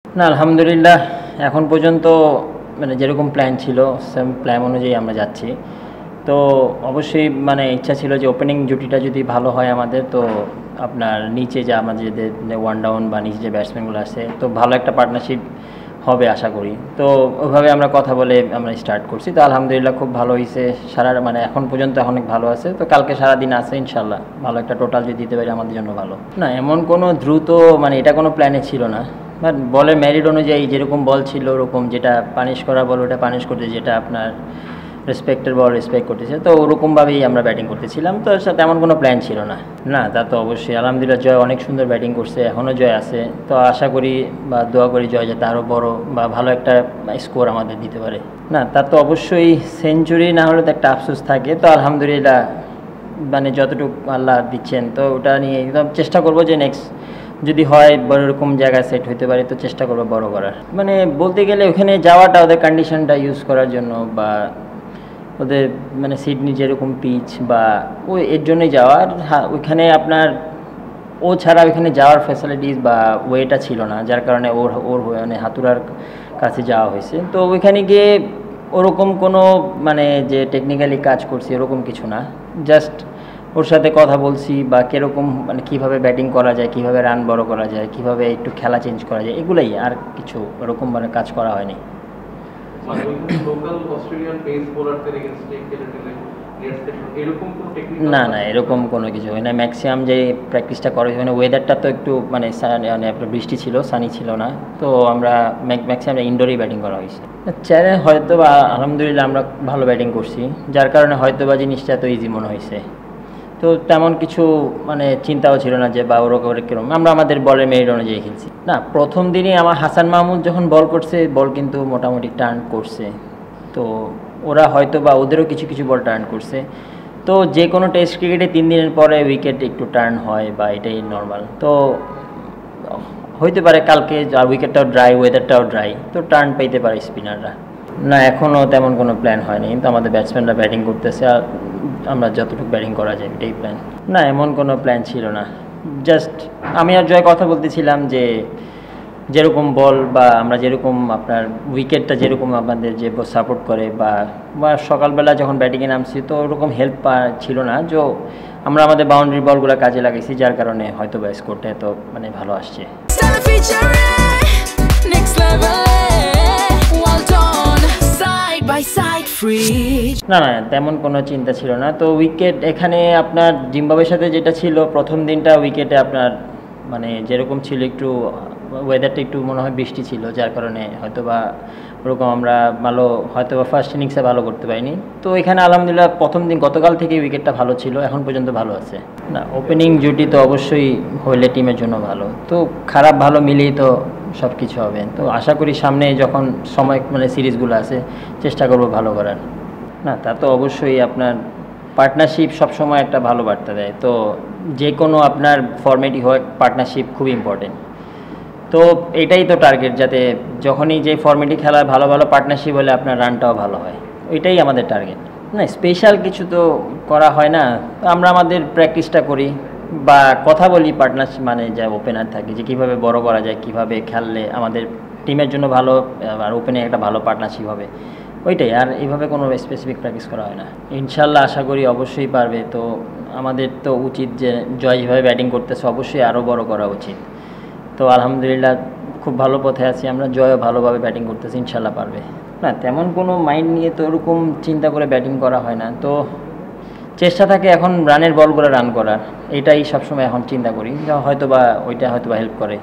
না আলহামদুলিল্লাহ এখন পর্যন্ত মানে যেরকম প্ল্যান ছিল সেম প্ল্যান অনুযায়ী আমরা যাচ্ছি। তো অবশ্যই মানে ইচ্ছা ছিল যে ওপেনিং জুটিটা যদি ভালো হয় আমাদের, তো আপনার নিচে যে আমাদের যে ওয়ান ডাউন বা নিচে যে ব্যাটসম্যানগুলো আছে, তো ভালো একটা পার্টনারশিপ হবে আশা করি। তো ওইভাবে আমরা কথা বলে আমরা স্টার্ট করছি। তো আলহামদুলিল্লাহ খুব ভালো হয়েছে, সারা মানে এখন পর্যন্ত অনেক ভালো আছে। তো কালকে সারাদিন আছে ইনশাল্লাহ, ভালো একটা টোটাল যদি দিতে পারি আমাদের জন্য ভালো। না এমন কোনো দ্রুত মানে এটা কোনো প্ল্যানে ছিল না, বাট বলের মেরিট অনুযায়ী যেরকম বল ছিল ওরকম, যেটা পানিশ করা বল ওটা পানিশ করতে, যেটা আপনার রেসপেক্টের বল রেসপেক্ট করতেছে, তো ওরকমভাবেই আমরা ব্যাটিং করতেছিলাম। তো তেমন কোনো প্ল্যান ছিল না। না তা তো অবশ্যই আলহামদুলিল্লাহ জয় অনেক সুন্দর ব্যাটিং করছে, এখনও জয় আছে। তো আশা করি বা দোয়া করি জয় যাতে আরও বড় বা ভালো একটা স্কোর আমাদের দিতে পারে। না তা তো অবশ্যই সেঞ্চুরি না হলে তো একটা আফসোস থাকে। তো আলহামদুলিল্লাহ মানে যতটুকু আল্লাহ দিচ্ছেন, তো ওটা নিয়ে একদম চেষ্টা করবো যে নেক্সট যদি হয় বড় রকম জায়গায় সেট হতে পারে, তো চেষ্টা করবো বড় করার। মানে বলতে গেলে ওখানে যাওয়াটা ওদের কন্ডিশনটা ইউজ করার জন্য, বা ওদের মানে সিডনি যেরকম পিচ বা ওই এর জন্যই যাওয়া। আর হ্যাঁ ওইখানে আপনার ও ছাড়া ওইখানে যাওয়ার ফ্যাসিলিটিস বা ওয়েটা ছিল না, যার কারণে ওর ওর মানে হাতুড়ার কাছে যাওয়া হয়েছে। তো ওইখানে গিয়ে ওরকম কোনো মানে যে টেকনিক্যালি কাজ করছি ওরকম কিছু না, জাস্ট ওর সাথে কথা বলছি বা কীরকম মানে কীভাবে ব্যাটিং করা যায়, কীভাবে রান বড় করা যায়, কীভাবে একটু খেলা চেঞ্জ করা যায়, এগুলোই, আর কিছু ওরকম মানে কাজ করা হয়নি। না না এরকম কোনো কিছু হয় না। ম্যাক্সিমাম যে প্র্যাকটিসটা করা হয়, মানে ওয়েদারটা তো একটু মানে মানে আপনার বৃষ্টি ছিল, সানি ছিল না। তো আমরা ম্যাক্সিমাম ইনডোরেই ব্যাটিং করা হয়েছে। চ্যালেঞ্জ হয়তো বা আলহামদুলিল্লাহ আমরা ভালো ব্যাটিং করছি, যার কারণে হয়তো বা জিনিসটা এত ইজি মনে হয়েছে। তো তেমন কিছু মানে চিন্তাও ছিল না যে বা ওরকম কীরকম, আমরা আমাদের বলের মেরিট অনুযায়ী খেলছি। না প্রথম দিনই আমার হাসান মাহমুদ যখন বল করছে, বল কিন্তু মোটামুটি টার্ন করছে। তো ওরা হয়তো বা ওদেরও কিছু কিছু বল টার্ন করছে। তো যে কোনো টেস্ট ক্রিকেটে 3 দিনের পরে উইকেট একটু টার্ন হয় বা এটাই নর্মাল। তো হইতে পারে কালকে আর উইকেটটাও ড্রাই, ওয়েদারটাও ড্রাই, তো টার্ন পাইতে পারে স্পিনাররা। না এখনও তেমন কোনো প্ল্যান হয়নি, কিন্তু আমাদের ব্যাটসম্যানরা ব্যাটিং করতেছে আর আমরা যতটুকু ব্যাটিং করা যায় এটাই প্ল্যান। না এমন কোনো প্ল্যান ছিল না, জাস্ট আমি আর জয় কথা বলতেছিলাম যে যেরকম বল বা আমরা যেরকম আপনার উইকেটটা যেরকম আমাদের যে সাপোর্ট করে, বা সকালবেলা যখন ব্যাটিংয়ে নামছি তো ওরকম হেল্প ছিল না, যে আমরা আমাদের বাউন্ডারি বলগুলো কাজে লাগাইছি, যার কারণে হয়তো বা স্কোরটা এত মানে ভালো আসছে। না না তেমন কোনো চিন্তা ছিল না। তো উইকেট এখানে আপনার জিম্বাবুয়ের সাথে যেটা ছিল, প্রথম দিনটা উইকেটে আপনার মানে যেরকম ছিল, একটু ওয়েদারটা একটু মনে হয় বৃষ্টি ছিল, যার কারণে হয়তো বা ওরকম আমরা ভালো হয়তো বা ফার্স্ট ইনিংসে ভালো করতে পারিনি। তো এখানে আলহামদুলিল্লাহ প্রথম দিন গতকাল থেকে উইকেটটা ভালো ছিল, এখন পর্যন্ত ভালো আছে। না ওপেনিং জুটি তো অবশ্যই হইলে টিমের জন্য ভালো, তো খারাপ ভালো মিলিয়ে তো সব কিছু হবে। তো আশা করি সামনে যখন সময় মানে সিরিজগুলো আছে চেষ্টা করব ভালো করার। না তা তো অবশ্যই আপনার পার্টনারশিপ সবসময় একটা ভালো বার্তা দেয়। তো যে কোনো আপনার ফর্মেটই হয় পার্টনারশিপ খুব ইম্পর্টেন্ট। তো এটাই তো টার্গেট, যাতে যখনই যে ফর্মেটই খেলা ভালো ভালো পার্টনারশিপ হলে আপনার রানটাও ভালো হয়, ওইটাই আমাদের টার্গেট। না স্পেশাল কিছু তো করা হয় না, আমরা আমাদের প্র্যাকটিসটা করি বা কথা বলি পার্টনারশিপ মানে যা ওপেনার থাকে, যে কীভাবে বড় করা যায়, কীভাবে খেললে আমাদের টিমের জন্য ভালো আর ওপেনে একটা ভালো পার্টনারশিপ হবে, ওইটাই। আর এইভাবে কোনো স্পেসিফিক প্র্যাকটিস করা হয় না। ইনশাল্লাহ আশা করি অবশ্যই পারবে। তো আমাদের তো উচিত যে জয় যেভাবে ব্যাটিং করতেছে অবশ্যই আরও বড় করা উচিত। তো আলহামদুলিল্লাহ খুব ভালো পথে আছি আমরা, জয়ও ভালোভাবে ব্যাটিং করতেছি, ইনশাল্লাহ পারবে। না তেমন কোনো মাইন্ড নিয়ে তো ওরকম চিন্তা করে ব্যাটিং করা হয় না। তো চেষ্টা থাকে এখন রানের বলগুলো রান করার, এটাই সবসময় এখন চিন্তা করি, হয়তো বা ওইটা হয়তো বা হেল্প করে।